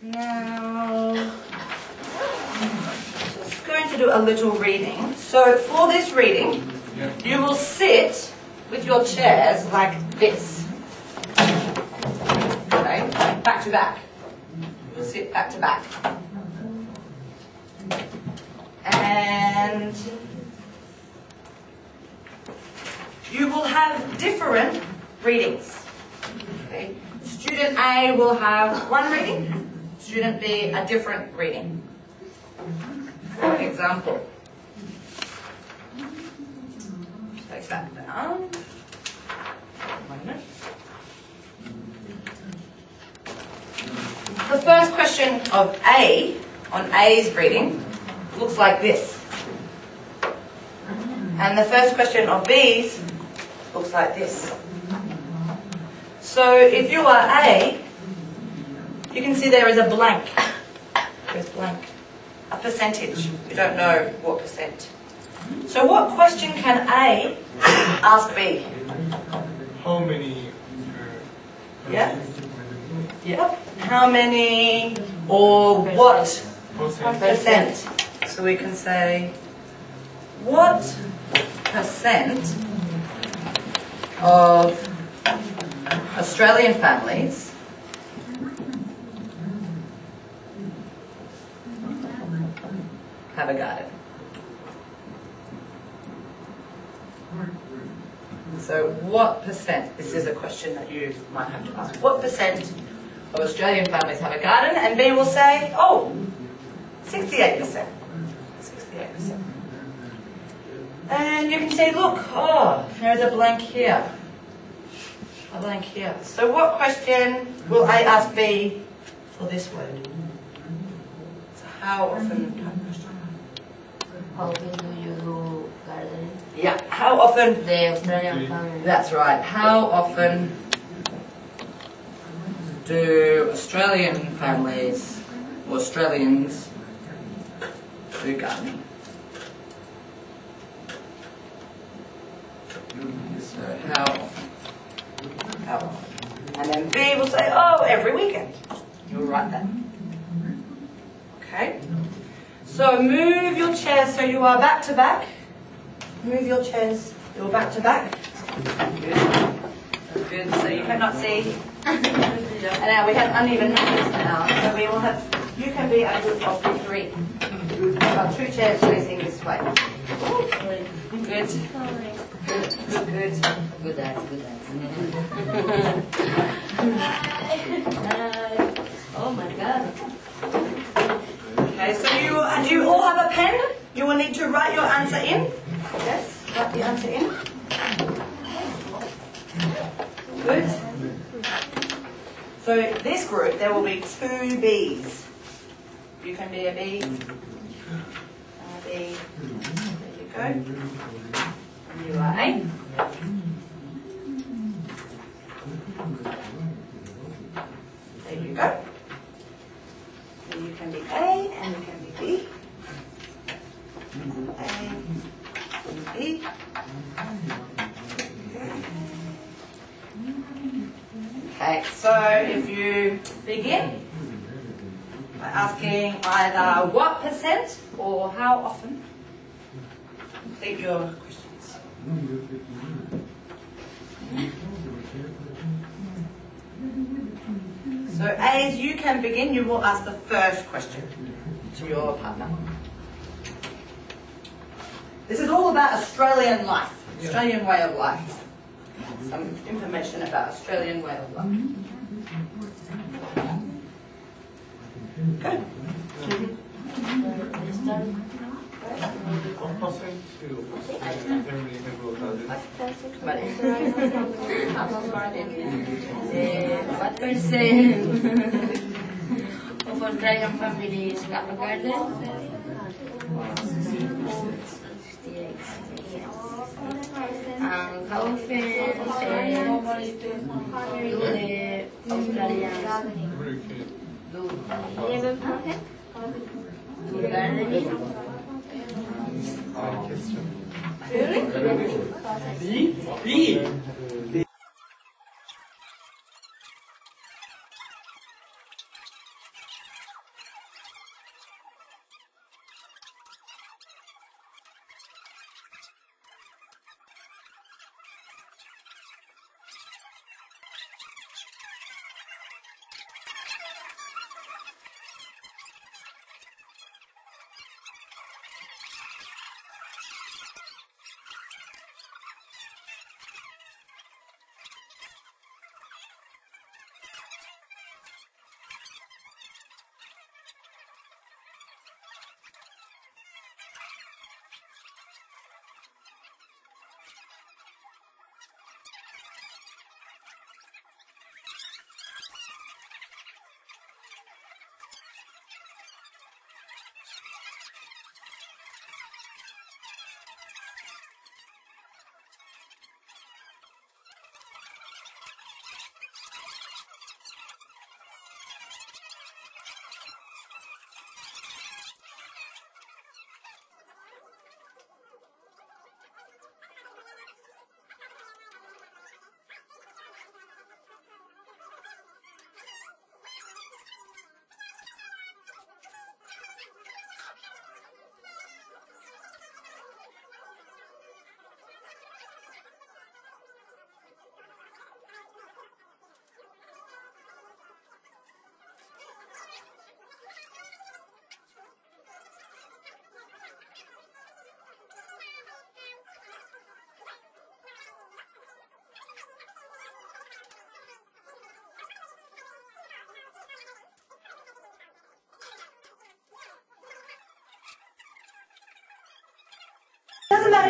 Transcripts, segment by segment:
Now, just going to do a little reading. So for this reading, you will sit with your chairs like this. Okay, back to back. You'll sit back to back. And you will have different readings. Okay. Student A will have one reading, student B a different reading. For example, take that down. 1 minute. The first question of A, on A's reading, looks like this. And the first question of B's looks like this. So if you are A, you can see there is a blank. There's blank. A percentage. We don't know what percent. So what question can A ask B? How many? Yeah. Yep. How many or what percent? So we can say, what percent of Australian families have a garden? So what percent, this is a question that you might have to ask, what percent of Australian families have a garden? And B will say, oh, 68%. 68%. And you can see, look, oh, there's a blank here. A blank here. So what question will A ask B for this word? So how often type question? How often do you do gardening? Yeah, how often? The Australian family. That's right. How often do Australian families or Australians do gardening? So how often? How often? And then B will say, oh, every weekend. You'll write that. Okay? So move your chairs so you are back to back. Move your chairs, you're back to back. Good. Good, so you cannot see. And now we have uneven numbers now, so we will have, you can be a group of 3. We've got 2 chairs facing this way. Good. Good, good. Good eyes, good eyes. Oh my God. Okay, so do you all have a pen? You will need to write your answer in. Yes, write the answer in. Good. So this group, there will be 2 B's. You can be a B. A B. There you go. And you are A. There you go. And you can be A and you can be B. A and B. Okay, so if you begin by asking either what percent or how often, complete your questions. So as you can begin, you will ask the first question to your partner. This is all about Australian life, Australian way of life. Some information about Australian way of life. Good. What percent to family have a garden? What percent of Australian families have a garden? 68. And how often do the Australians do gardening?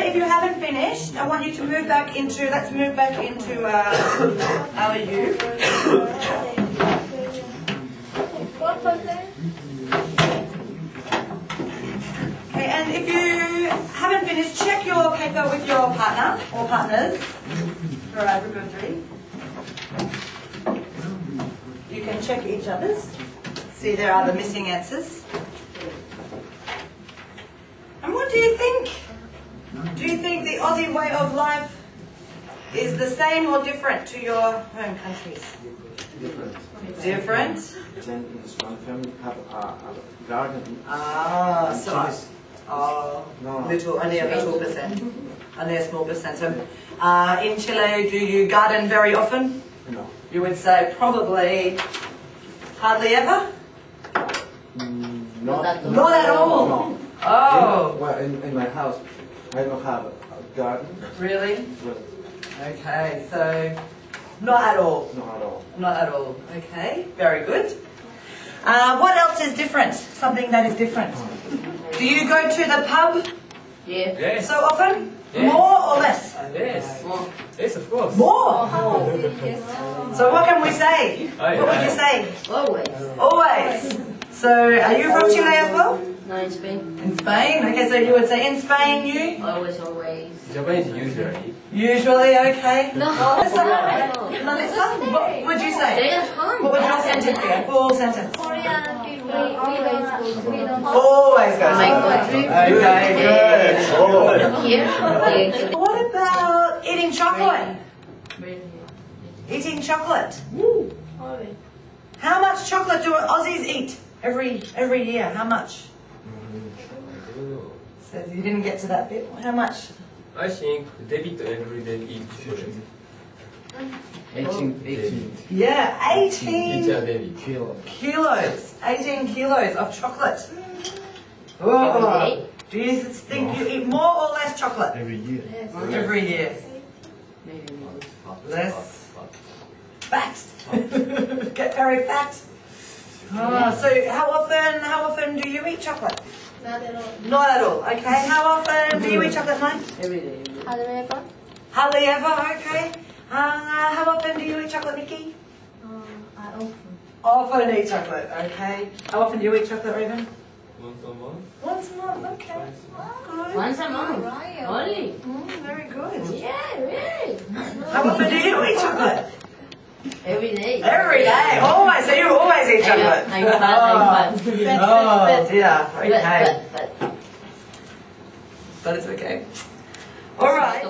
if you haven't finished, I want you to move back into, let's move back into our U. Okay, and if you haven't finished, check your paper with your partner or partners for group of 3. You can check each other's. See, there are the missing answers. And what do you think? Do you think the Aussie way of life is the same or different to your home countries? Different. Different? Then in the strong family have a garden. Ah, so No. little, only a little percent, only a small percent. So, in Chile, do you garden very often? No. You would say probably hardly ever. Not Not at all. No. Oh, Well, in my house, I don't have a garden. really? But Okay, so not at all. not at all. Not at all. Okay, very good. What else is different? Something that is different. Do you go to the pub Yeah. Yes. so often? Yes. More or less? Yes. Yes, of course. More. So what can we say? Aye, What would you aye. say? Always. Always. So are you from Chile as well? No, in Spain. In Spain? Okay, so you would say in Spain you? Always, always. Japanese usually. Usually, okay. No. Melissa? Melissa? What would you say? Stay at home. What would your sentence be? A full sentence. Korean people always go to the Always goes My on. country. Okay, good. Here, they What about eating chocolate? Eating chocolate. How much chocolate do Aussies eat every year? How much? Says you didn't get to that bit. How much? I think David every day eat chocolate. 18. Yeah, 18 Teacher David. kilos. 18 kilos of chocolate. Every Oh. day? Do you think you eat more or less chocolate? Every year. Every year. Maybe more. Less. Fat. Get very fat. Oh, so how often do you eat chocolate? Not at all. Not at all. Okay. How often do you eat chocolate, Mike? Every day. However, Hardly ever. Okay. How often do you eat chocolate, Nikki? I often. Often eat chocolate. Okay. How often do you eat chocolate, Raven? Once a month. Once a month. Okay. Good. Once a month. Right. Only. Very good. Yeah, really. How often do you eat chocolate? Every day. Every day. Always. So you always eat chocolate. I'm fat. Oh dear. Okay. But. But it's okay. All right.